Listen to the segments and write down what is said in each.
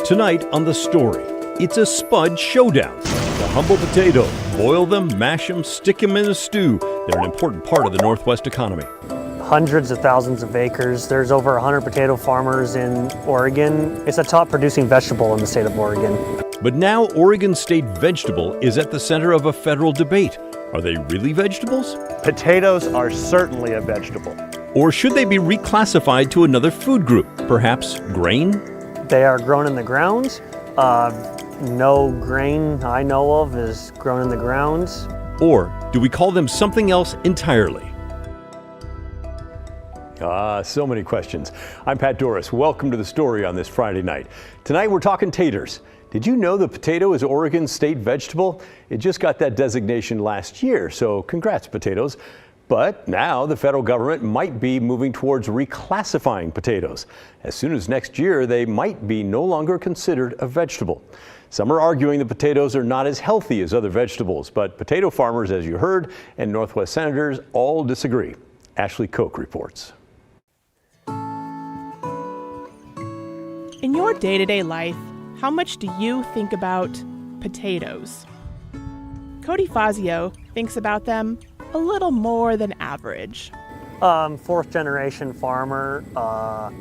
Tonight on The Story, it's a spud showdown. The humble potato. Boil them, mash them, stick them in a stew. They're an important part of the Northwest economy. Hundreds of thousands of acres. There's over 100 potato farmers in Oregon. It's a top producing vegetable in the state of Oregon. But now Oregon state vegetable is at the center of a federal debate. Are they really vegetables? Potatoes are certainly a vegetable. Or should they be reclassified to another food group, perhaps grain? They are grown in the ground. No grain I know of is grown in the ground. Or do we call them something else entirely? So many questions. I'm Pat Doris. Welcome to The Story on this Friday night. Tonight we're talking taters. Did you know the potato is Oregon's state vegetable? It just got that designation last year, so congrats, potatoes. But now the federal government might be moving towards reclassifying potatoes. As soon as next year, they might be no longer considered a vegetable. Some are arguing the potatoes are not as healthy as other vegetables, but potato farmers, as you heard, and Northwest senators all disagree. Ashley Koch reports. In your day-to-day life, how much do you think about potatoes? Cody Fazio thinks about them a little more than average. Fourth generation farmer.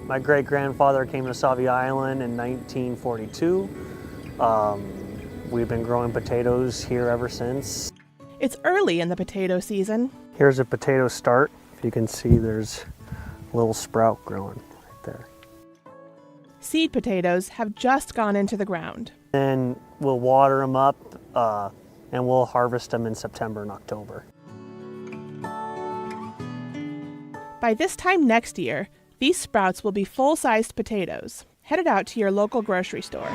My great grandfather came to Sauvie Island in 1942. We've been growing potatoes here ever since. It's early in the potato season. Here's a potato start. If you can see, there's a little sprout growing right there. Seed potatoes have just gone into the ground. Then we'll water them up and we'll harvest them in September and October. By this time next year, these sprouts will be full-sized potatoes, headed out to your local grocery store.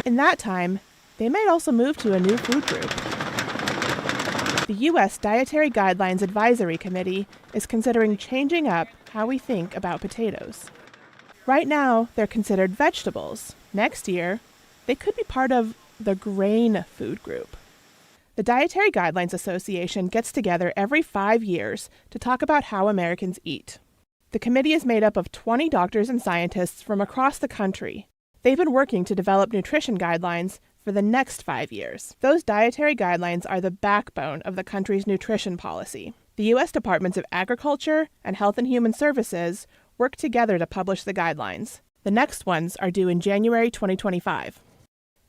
In that time, they might also move to a new food group. The U.S. Dietary Guidelines Advisory Committee is considering changing up how we think about potatoes. Right now, they're considered vegetables. Next year, they could be part of the grain food group. The Dietary Guidelines Association gets together every 5 years to talk about how Americans eat. The committee is made up of 20 doctors and scientists from across the country. They've been working to develop nutrition guidelines for the next 5 years. Those dietary guidelines are the backbone of the country's nutrition policy. The U.S. Departments of Agriculture and Health and Human Services work together to publish the guidelines. The next ones are due in January 2025.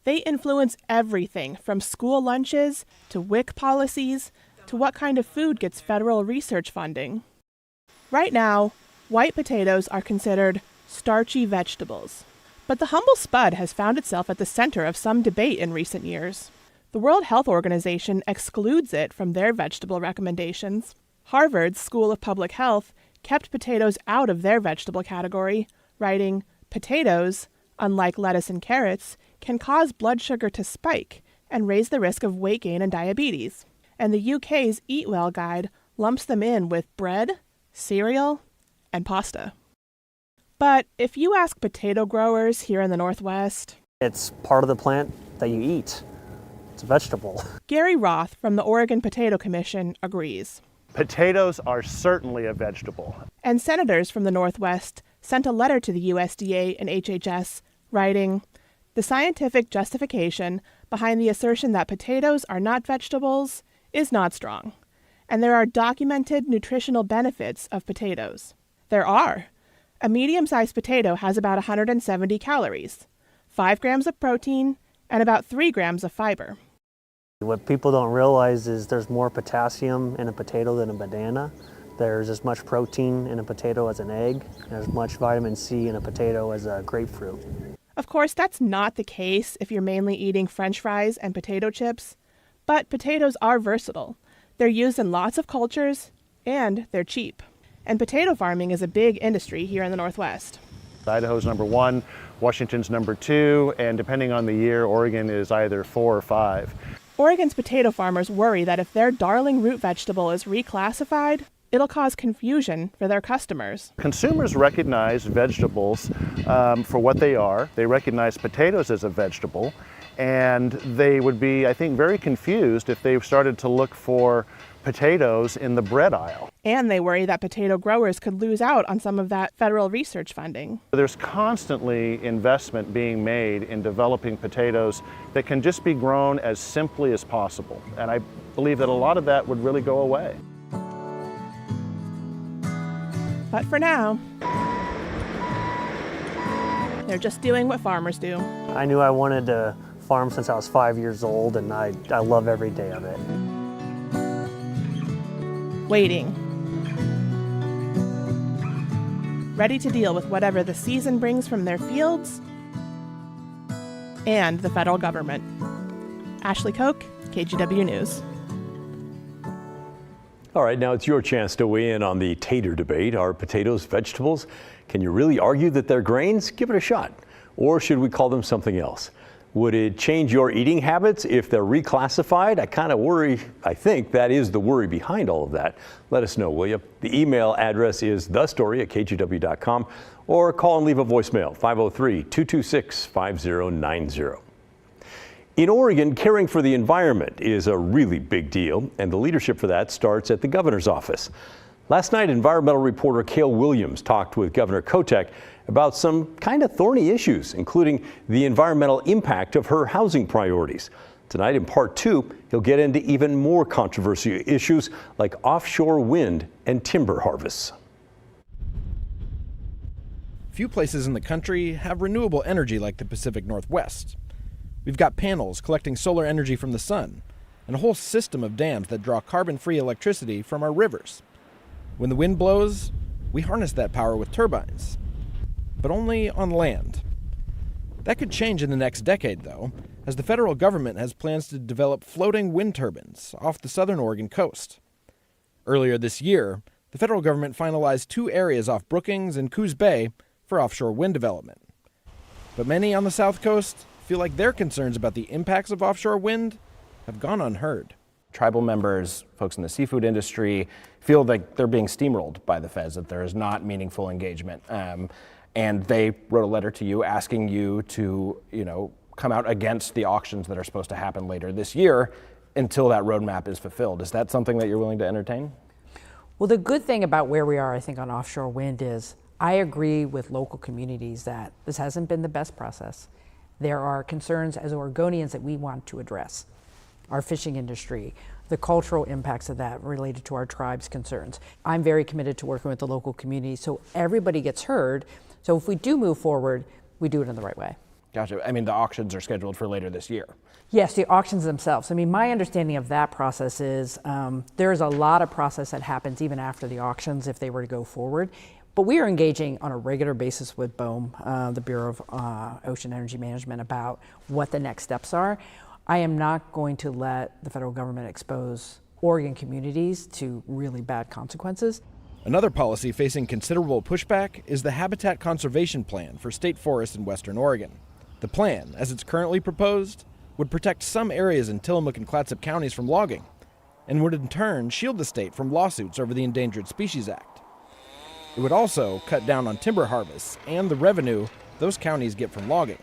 They influence everything from school lunches to WIC policies to what kind of food gets federal research funding. Right now, white potatoes are considered starchy vegetables. But the humble spud has found itself at the center of some debate in recent years. The World Health Organization excludes it from their vegetable recommendations. Harvard's School of Public Health kept potatoes out of their vegetable category, writing, "Potatoes, unlike lettuce and carrots, can cause blood sugar to spike and raise the risk of weight gain and diabetes." And the UK's Eat Well guide lumps them in with bread, cereal, and pasta. But if you ask potato growers here in the Northwest, it's part of the plant that you eat. It's a vegetable. Gary Roth from the Oregon Potato Commission agrees. Potatoes are certainly a vegetable. And senators from the Northwest sent a letter to the USDA and HHS writing, "The scientific justification behind the assertion that potatoes are not vegetables is not strong, and there are documented nutritional benefits of potatoes. There are. A medium-sized potato has about 170 calories, 5 grams of protein, and about 3 grams of fiber." What people don't realize is there's more potassium in a potato than a banana. There's as much protein in a potato as an egg. There's as much vitamin C in a potato as a grapefruit. Of course, that's not the case if you're mainly eating French fries and potato chips, but potatoes are versatile. They're used in lots of cultures, and they're cheap. And potato farming is a big industry here in the Northwest. Idaho's number 1, Washington's number 2, and depending on the year, Oregon is either 4 or 5. Oregon's potato farmers worry that if their darling root vegetable is reclassified, it'll cause confusion for their customers. Consumers recognize vegetables for what they are. They recognize potatoes as a vegetable, and they would be, I think, very confused if they started to look for potatoes in the bread aisle. And they worry that potato growers could lose out on some of that federal research funding. There's constantly investment being made in developing potatoes that can just be grown as simply as possible. And I believe that a lot of that would really go away. But for now, they're just doing what farmers do. I knew I wanted to farm since I was 5 years old, and I love every day of it. Waiting. Ready to deal with whatever the season brings from their fields and the federal government. Ashley Koch, KGW News. All right, now it's your chance to weigh in on the tater debate. Are potatoes vegetables? Can you really argue that they're grains? Give it a shot. Or should we call them something else? Would it change your eating habits if they're reclassified? I kind of worry, I think that is the worry behind all of that. Let us know, will you? The email address is thestory@kgw.com, or call and leave a voicemail, 503-226-5090. In Oregon, caring for the environment is a really big deal, and the leadership for that starts at the governor's office. Last night, environmental reporter Cale Williams talked with Governor Kotek about some kind of thorny issues, including the environmental impact of her housing priorities. Tonight, in part 2, he'll get into even more controversial issues like offshore wind and timber harvests. Few places in the country have renewable energy like the Pacific Northwest. We've got panels collecting solar energy from the sun, and a whole system of dams that draw carbon-free electricity from our rivers. When the wind blows, we harness that power with turbines, but only on land. That could change in the next decade, though, as the federal government has plans to develop floating wind turbines off the southern Oregon coast. Earlier this year, the federal government finalized 2 areas off Brookings and Coos Bay for offshore wind development. But many on the south coast feel like their concerns about the impacts of offshore wind have gone unheard. Tribal members, folks in the seafood industry, feel like they're being steamrolled by the feds, that there is not meaningful engagement. And they wrote a letter to you asking you to, come out against the auctions that are supposed to happen later this year until that roadmap is fulfilled. Is that something that you're willing to entertain? Well, the good thing about where we are, I think, on offshore wind is I agree with local communities that this hasn't been the best process. There are concerns as Oregonians that we want to address. Our fishing industry, the cultural impacts of that related to our tribe's concerns. I'm very committed to working with the local community so everybody gets heard. So if we do move forward, we do it in the right way. Gotcha. I mean, the auctions are scheduled for later this year. Yes, the auctions themselves. I mean, my understanding of that process is there's a lot of process that happens even after the auctions if they were to go forward. But we are engaging on a regular basis with BOEM, the Bureau of Ocean Energy Management, about what the next steps are. I am not going to let the federal government expose Oregon communities to really bad consequences. Another policy facing considerable pushback is the Habitat Conservation Plan for state forests in western Oregon. The plan, as it's currently proposed, would protect some areas in Tillamook and Clatsop counties from logging, and would in turn shield the state from lawsuits over the Endangered Species Act. It would also cut down on timber harvests and the revenue those counties get from logging.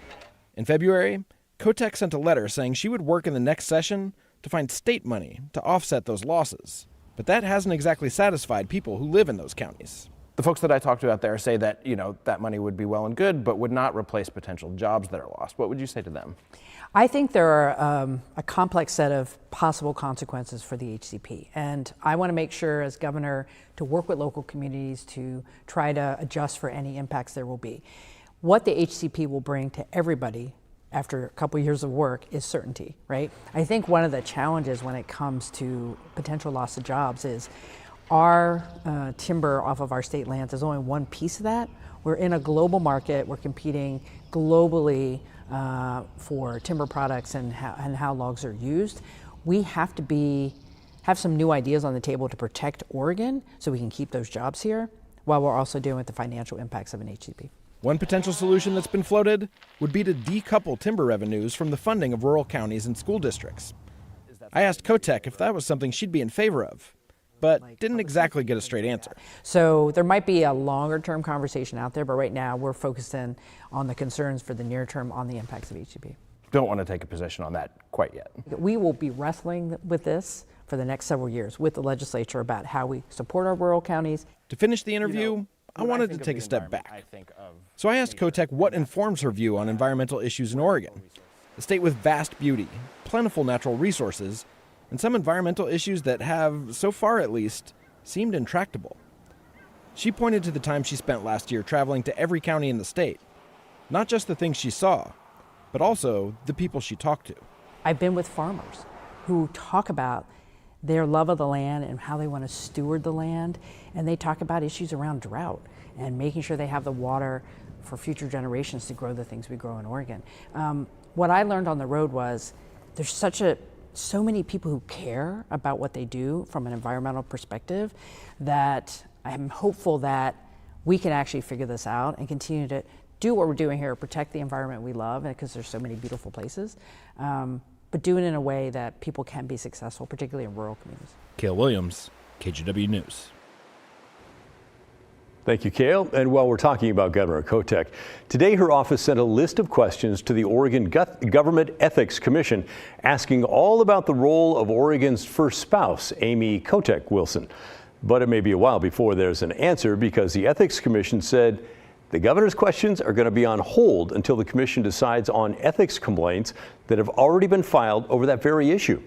In February, Kotek sent a letter saying she would work in the next session to find state money to offset those losses. But that hasn't exactly satisfied people who live in those counties. The folks that I talked to out there say that, that money would be well and good, but would not replace potential jobs that are lost. What would you say to them? I think there are a complex set of possible consequences for the HCP. And I want to make sure as governor to work with local communities to try to adjust for any impacts there will be. What the HCP will bring to everybody after a couple years of work is certainty, right? I think one of the challenges when it comes to potential loss of jobs is our timber off of our state lands is only one piece of that. We're in a global market. We're competing globally for timber products and how logs are used. We have to have some new ideas on the table to protect Oregon so we can keep those jobs here while we're also dealing with the financial impacts of an HCP. One potential solution that's been floated would be to decouple timber revenues from the funding of rural counties and school districts. I asked Kotek if that was something she'd be in favor of, but didn't exactly get a straight answer. So there might be a longer term conversation out there, but right now we're focused on the concerns for the near term on the impacts of HCP. don't want to take a position on that quite yet. We will be wrestling with this for the next several years with the legislature about how we support our rural counties. To finish the interview, I wanted to take a step back. So I asked Kotek what informs her view on environmental issues in Oregon, a state with vast beauty, plentiful natural resources, and some environmental issues that have, so far at least, seemed intractable. She pointed to the time she spent last year traveling to every county in the state, not just the things she saw, but also the people she talked to. I've been with farmers who talk about their love of the land and how they want to steward the land, and they talk about issues around drought and making sure they have the water for future generations to grow the things we grow in Oregon. What I learned on the road was there's so many people who care about what they do from an environmental perspective that I'm hopeful that we can actually figure this out and continue to do what we're doing here, protect the environment we love, because there's so many beautiful places, but do it in a way that people can be successful, particularly in rural communities. Cale Williams, KGW News. Thank you, Cale. And while we're talking about Governor Kotek, today her office sent a list of questions to the Oregon Government Ethics Commission asking all about the role of Oregon's first spouse, Amy Kotek Wilson. But it may be a while before there's an answer because the Ethics Commission said the governor's questions are going to be on hold until the commission decides on ethics complaints that have already been filed over that very issue.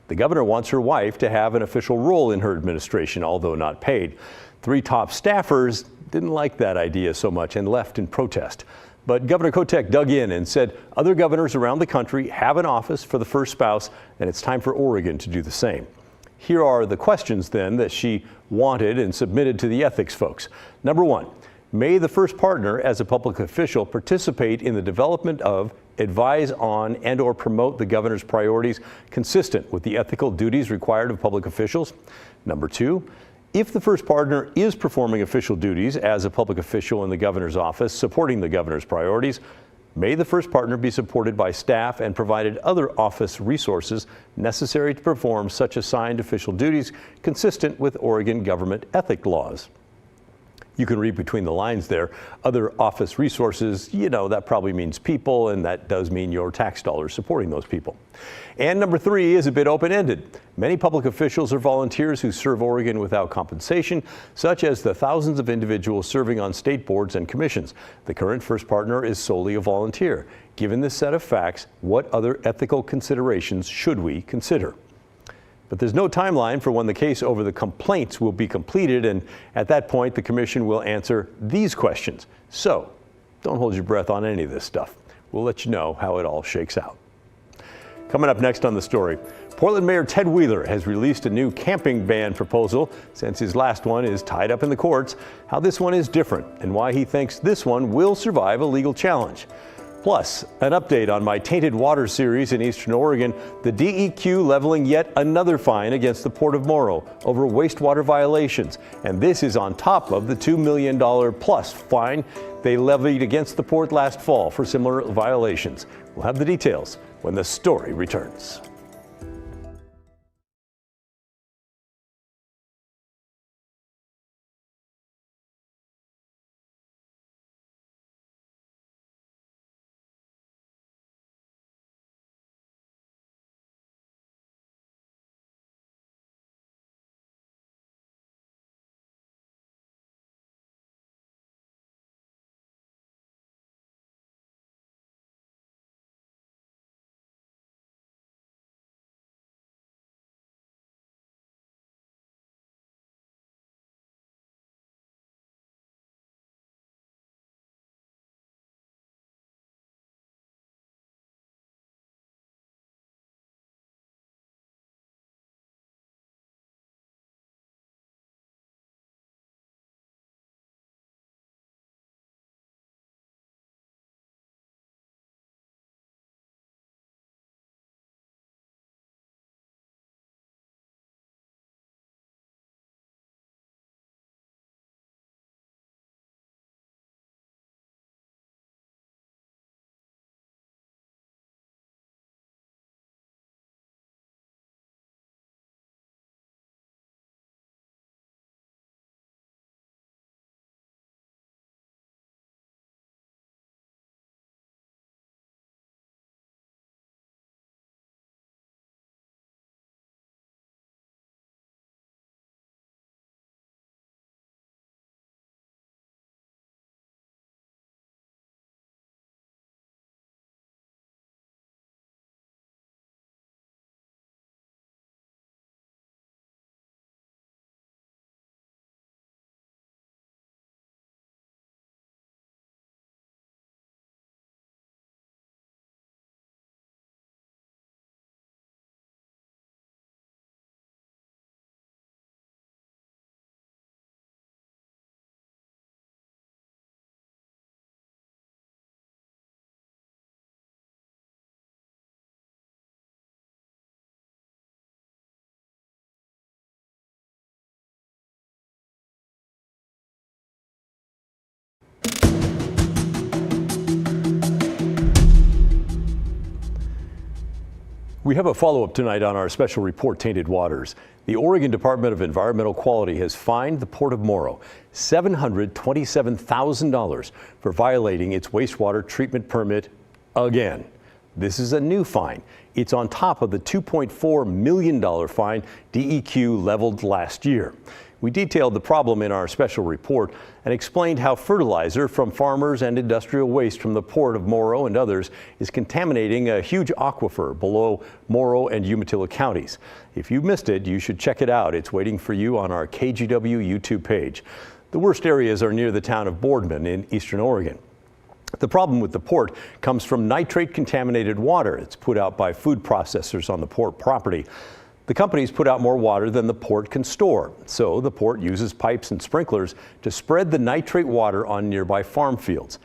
The governor wants her wife to have an official role in her administration, although not paid. 3 top staffers didn't like that idea so much and left in protest. But Governor Kotek dug in and said other governors around the country have an office for the first spouse, and it's time for Oregon to do the same. Here are the questions then that she wanted and submitted to the ethics folks. Number 1, may the first partner as a public official participate in the development of, advise on, and or promote the governor's priorities consistent with the ethical duties required of public officials? Number 2, if the first partner is performing official duties as a public official in the governor's office supporting the governor's priorities, may the first partner be supported by staff and provided other office resources necessary to perform such assigned official duties consistent with Oregon government ethic laws? You can read between the lines there. Other office resources, that probably means people, and that does mean your tax dollars supporting those people. And number 3 is a bit open-ended. Many public officials are volunteers who serve Oregon without compensation, such as the thousands of individuals serving on state boards and commissions. The current first partner is solely a volunteer. Given this set of facts, what other ethical considerations should we consider? But there's no timeline for when the case over the complaints will be completed, and at that point, the commission will answer these questions. So, don't hold your breath on any of this stuff. We'll let you know how it all shakes out. Coming up next on The Story, Portland Mayor Ted Wheeler has released a new camping ban proposal since his last one is tied up in the courts, how this one is different, and why he thinks this one will survive a legal challenge. Plus, an update on my Tainted Water series in Eastern Oregon, the DEQ leveling yet another fine against the Port of Morrow over wastewater violations. And this is on top of the $2 million plus fine they levied against the port last fall for similar violations. We'll have the details when The Story returns. We have a follow-up tonight on our special report, Tainted Waters. The Oregon Department of Environmental Quality has fined the Port of Morrow $727,000 for violating its wastewater treatment permit again. This is a new fine. It's on top of the $2.4 million fine DEQ leveled last year. We detailed the problem in our special report and explained how fertilizer from farmers and industrial waste from the Port of Morrow and others is contaminating a huge aquifer below Morrow and Umatilla counties. If you missed it, you should check it out. It's waiting for you on our KGW YouTube page. The worst areas are near the town of Boardman in eastern Oregon. The problem with the port comes from nitrate-contaminated water. It's put out by food processors on the port property. The companies put out more water than the port can store, so the port uses pipes and sprinklers to spread the nitrate water on nearby farm fields.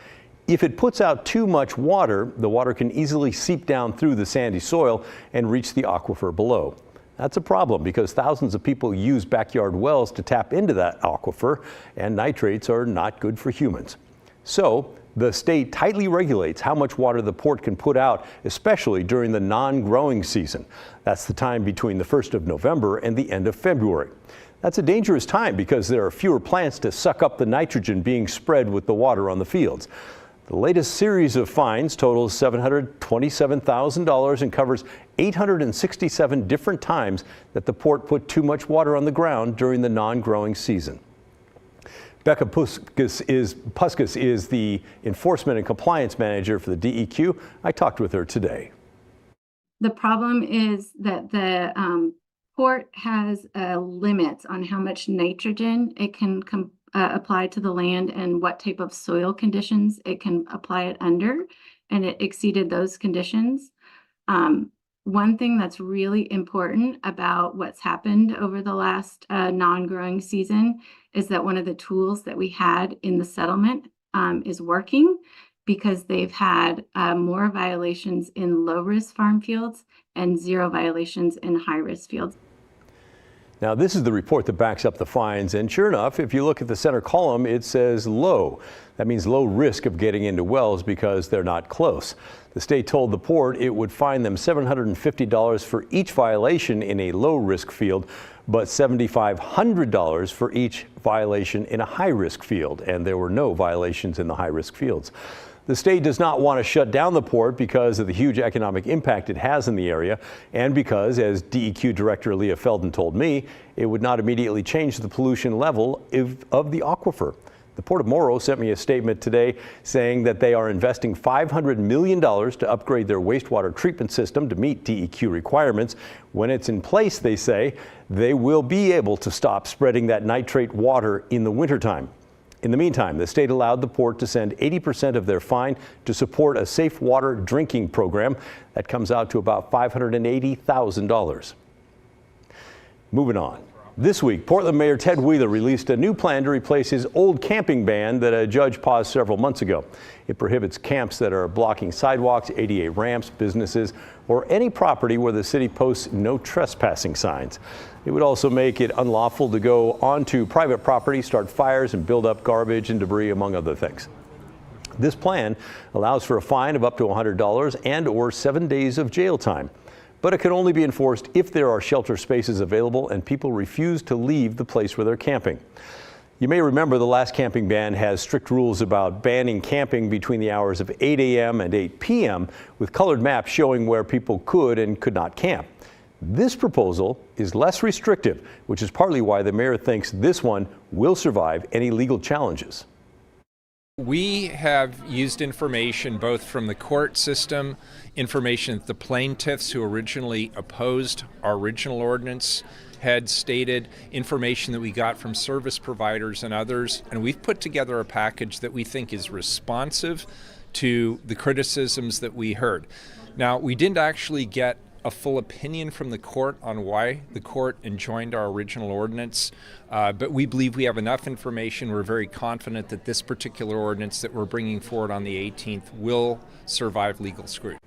If it puts out too much water, the water can easily seep down through the sandy soil and reach the aquifer below. That's a problem because thousands of people use backyard wells to tap into that aquifer, and nitrates are not good for humans. So the state tightly regulates how much water the port can put out, especially during the non-growing season. That's the time between the 1st of November and the end of February. That's a dangerous time because there are fewer plants to suck up the nitrogen being spread with the water on the fields. The latest series of fines totals $727,000 and covers 867 different times that the port put too much water on the ground during the non-growing season. Becca Puskas is the Enforcement and Compliance Manager for the DEQ. I talked with her today. The problem is that the port has limits on how much nitrogen it can apply to the land and what type of soil conditions it can apply it under, and it exceeded those conditions. One thing that's really important about what's happened over the last non-growing season is that one of the tools that we had in the settlement is working, because they've had more violations in low-risk farm fields and 0 violations in high-risk fields. Now, this is the report that backs up the fines, and sure enough, if you look at the center column, it says low. That means low risk of getting into wells because they're not close. The state told the port it would fine them $750 for each violation in a low-risk field, but $7,500 for each violation in a high-risk field, and there were no violations in the high-risk fields. The state does not want to shut down the port because of the huge economic impact it has in the area, and because, as DEQ Director Leah Felden told me, it would not immediately change the pollution level of the aquifer. The Port of Morrow sent me a statement today saying that they are investing $500 million to upgrade their wastewater treatment system to meet DEQ requirements. When it's in place, they say, they will be able to stop spreading that nitrate water in the wintertime. In the meantime, the state allowed the port to send 80% of their fine to support a safe water drinking program. That comes out to about $580,000. Moving on. This week, Portland Mayor Ted Wheeler released a new plan to replace his old camping ban that a judge paused several months ago. It prohibits camps that are blocking sidewalks, ADA ramps, businesses, or any property where the city posts no trespassing signs. It would also make it unlawful to go onto private property, start fires, and build up garbage and debris, among other things. This plan allows for a fine of up to $100 and/or 7 days of jail time. But it can only be enforced if there are shelter spaces available and people refuse to leave the place where they're camping. You may remember the last camping ban has strict rules about banning camping between the hours of 8 a.m. and 8 p.m. with colored maps showing where people could and could not camp. This proposal is less restrictive, which is partly why the mayor thinks this one will survive any legal challenges. We have used information both from the court system, information that the plaintiffs who originally opposed our original ordinance had stated, information that we got from service providers and others, and we've put together a package that we think is responsive to the criticisms that we heard. Now, we didn't actually get a full opinion from the court on why the court enjoined our original ordinance, but we believe we have enough information. We're very confident that this particular ordinance that we're bringing forward on the 18th will survive legal scrutiny.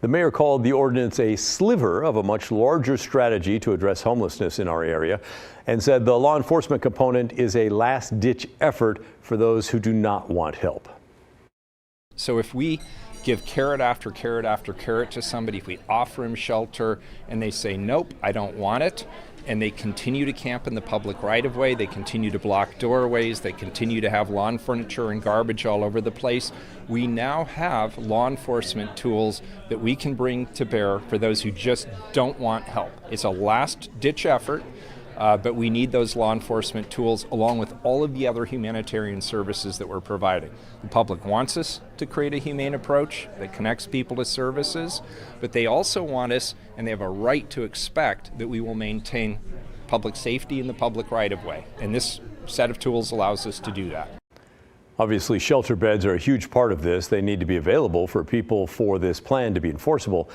The mayor called the ordinance a sliver of a much larger strategy to address homelessness in our area and said the law enforcement component is a last-ditch effort for those who do not want help. So if we give carrot after carrot after carrot to somebody, if we offer them shelter and they say, nope, I don't want it, and they continue to camp in the public right-of-way, they continue to block doorways, they continue to have lawn furniture and garbage all over the place, we now have law enforcement tools that we can bring to bear for those who just don't want help. It's a last-ditch effort, but we need those law enforcement tools along with all of the other humanitarian services that we're providing. The public wants us to create a humane approach that connects people to services, but they also want us, and they have a right to expect, that we will maintain public safety in the public right-of-way. And this set of tools allows us to do that. Obviously, shelter beds are a huge part of this. They need to be available for people for this plan to be enforceable.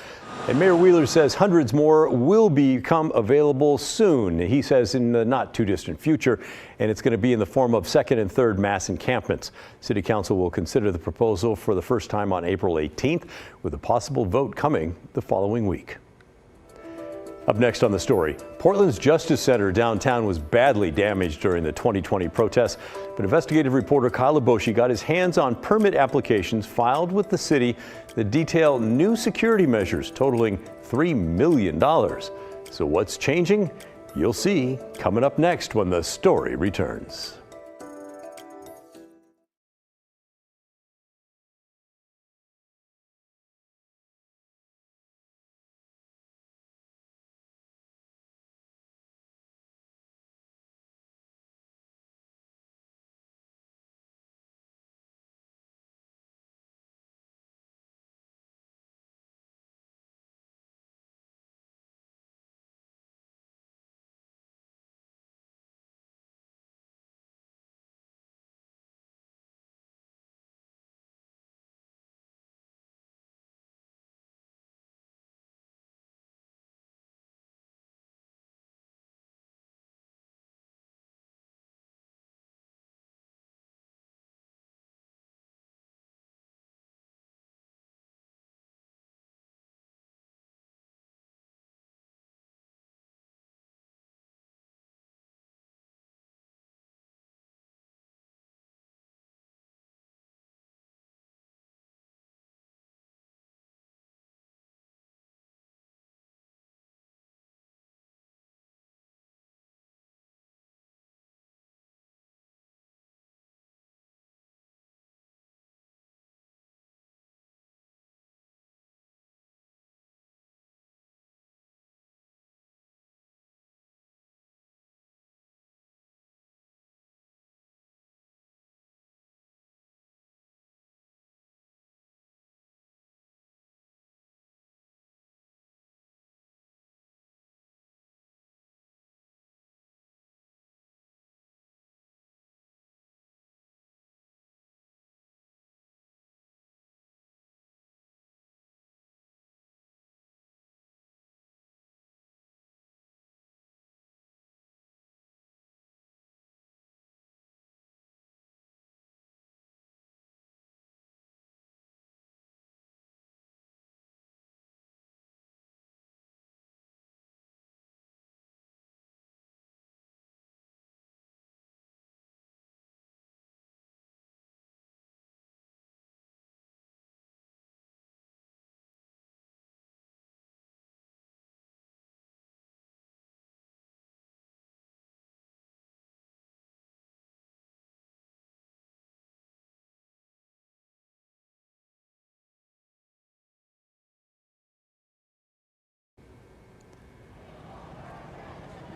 And Mayor Wheeler says hundreds more will become available soon. He says in the not too distant future, and it's going to be in the form of second and third mass encampments. City Council will consider the proposal for the first time on April 18th, with a possible vote coming the following week. Up next on the story, Portland's Justice Center downtown was badly damaged during the 2020 protests, but investigative reporter Kyle Aboshi got his hands on permit applications filed with the city that detail new security measures totaling $3 million. So what's changing? You'll see coming up next when the story returns.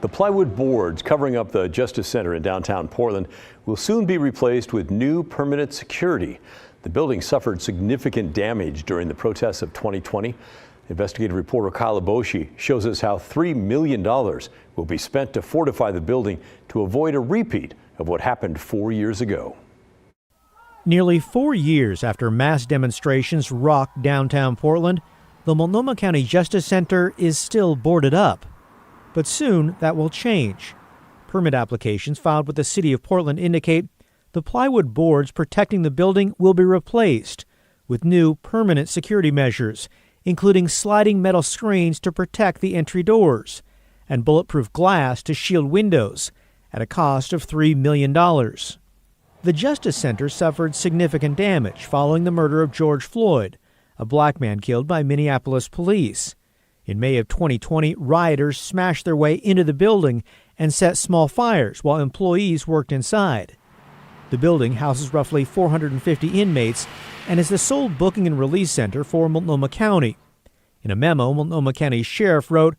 The plywood boards covering up the Justice Center in downtown Portland will soon be replaced with new permanent security. The building suffered significant damage during the protests of 2020. Investigative reporter Kyle Aboshi shows us how $3 million will be spent to fortify the building to avoid a repeat of what happened 4 years ago. Nearly 4 years after mass demonstrations rocked downtown Portland, the Multnomah County Justice Center is still boarded up. But soon that will change. Permit applications filed with the City of Portland indicate the plywood boards protecting the building will be replaced with new permanent security measures, including sliding metal screens to protect the entry doors and bulletproof glass to shield windows at a cost of $3 million. The Justice Center suffered significant damage following the murder of George Floyd, a black man killed by Minneapolis police. In May of 2020, rioters smashed their way into the building and set small fires while employees worked inside. The building houses roughly 450 inmates and is the sole booking and release center for Multnomah County. In a memo, Multnomah County Sheriff wrote,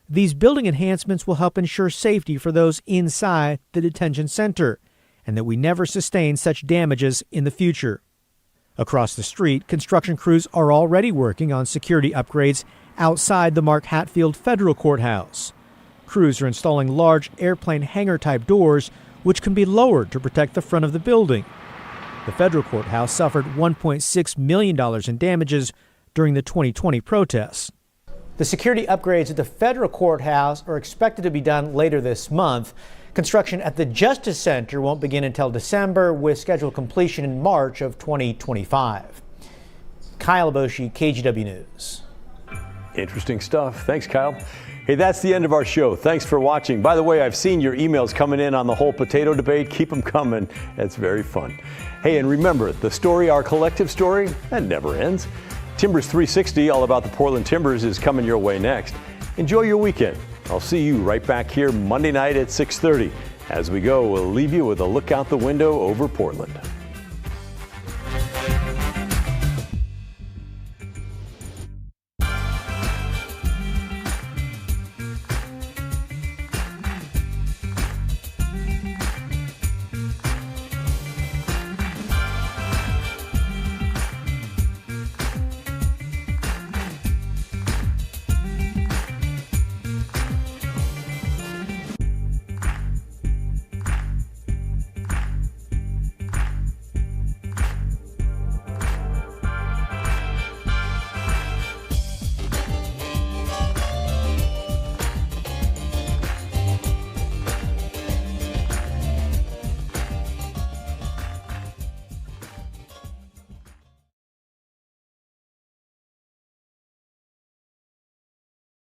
"These building enhancements will help ensure safety for those inside the detention center, and that we never sustain such damages in the future." Across the street, construction crews are already working on security upgrades outside the Mark Hatfield Federal Courthouse. Crews are installing large airplane hangar-type doors, which can be lowered to protect the front of the building. The federal courthouse suffered $1.6 million in damages during the 2020 protests. The security upgrades at the federal courthouse are expected to be done later this month. Construction at the Justice Center won't begin until December, with scheduled completion in March of 2025. Kyle Aboshi, KGW News. Interesting stuff. Thanks, Kyle. Hey, that's the end of our show. Thanks for watching. By the way, I've seen your emails coming in on the whole potato debate. Keep them coming. It's very fun. Hey, and remember, the story, our collective story, that never ends. Timbers 360, all about the Portland Timbers, is coming your way next. Enjoy your weekend. I'll see you right back here Monday night at 6:30. As we go, we'll leave you with a look out the window over Portland.